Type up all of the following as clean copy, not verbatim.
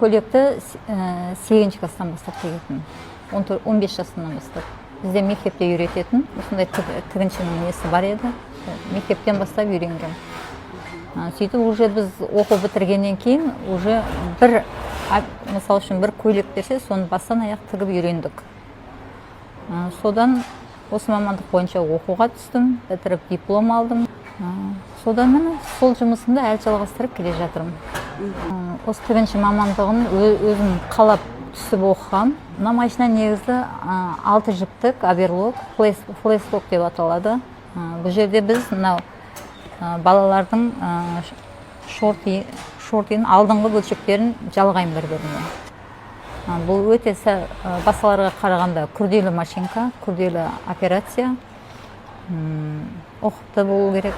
көйлекті 8 класстан бастап тігетін, 15 жастан бастап. Бізде мектепте үйрететін, осындай тігіншінің несі бар еді, мектептен бастап үйренгем. Сөйтіп, уже біз оқу бітіргеннен кейін, уже мысал үшін бір көйлек берсе, соны бастан аяқ тігіп үйрендік. Содан осы мамандық бойынша оқуға түстім, бітіріп диплом алдым. Содан міне сол жұмысымды әлі жалғастырып келе жатырмын. Осы тігінші мамандығын өзім қалап түсіп оқығам. Мына машина негізі 6 жіптік оверлок, флейслок деп аталады. Бұл жерде біз балалардың шортиның алдыңғы бөлшектерін жалғаймын бір-біріне. Бұл өте басқаларға қарағанда күрделі машинка, күрделі операция. Оқыпты болу керек,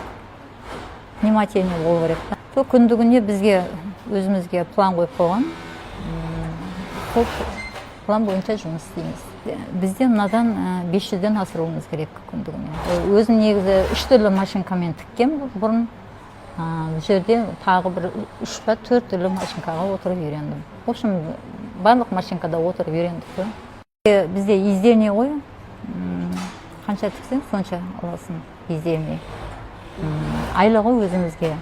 внимательный болу керек. Сол күндігіне бізге өзімізге план қойып қойған. Сол план бойынша жұмыс істейміз. Бізде мынадан 500-ден асыруымыз керек күндігіне. Өзім негізі 3 түрлі машинкамен тіккем бұрын. Бұл жерде тағы бір 3-4 түрлі машинкаға отырып үйрендім. В общем, барлық машинкада отырып үйрендік. Бізде издельный ғой. Қанша тіксең, сонша аласың издельный. Айлығы өзімізге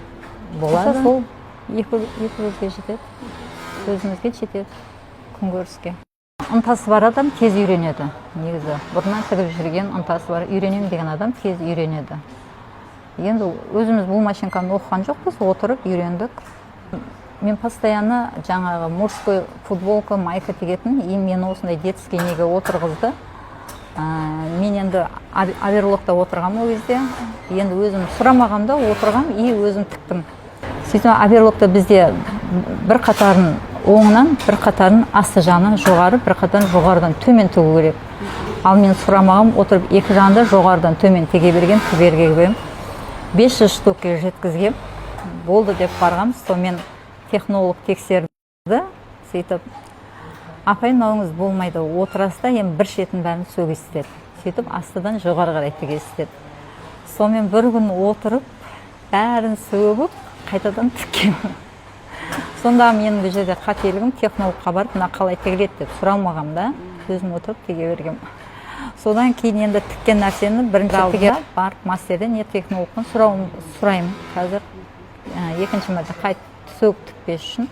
болады. Сол 200-ге жетеді. Өзімізге жетеді күнкөріске. Ынтасы бар адам тез үйренеді. Негізі бұрыннан тігіп жүрген ынтасы бар, үйренем деген адам тез үйренеді. Енді өзіміз бұл машинканы оқыған жоқпыз, отырып үйрендік. Мен постоянно жаңағы мужской футболка, майка тігетін, мен осындай детский неге отырғызды. Мен енді оверлокта отырғам ол кезде. Енді өзім сұрамағанда отырғам и өзім тіктім. Сөйтіп оверлокта бізде бір қатарын оңынан, бір қатарын асты жағынан жоғары, бір қатарын жоғарыдан төмен тігу керек. Ал мен сұрамағам, отырып екі жағында жоғарыдан төмен теге берген, тігерге берген. 500 штукке жеткізгем, болды деп барғам, сонымен технолог тексерді, сөйтіп, апай мынауыңыз болмайды, отырасыз да, бір шетін бәрін сөгесіздер. Сөйтіп, астыдан жоғары қарай тігесіздер. Сонымен бір күн отырып, бәрін сөгіп, қайтадан тіккем. Сонда менің бұл жерде қателігім технологқа барып, мына қалай тігіледі деп сұрамағам да, өзім отырып теге бергем. Содан кейін енді тіккен нәрсені бірінші тігер барып мастерден не технологтан сұраймын. Қазір екінші мәрте қайт сөгіп тікпес үшін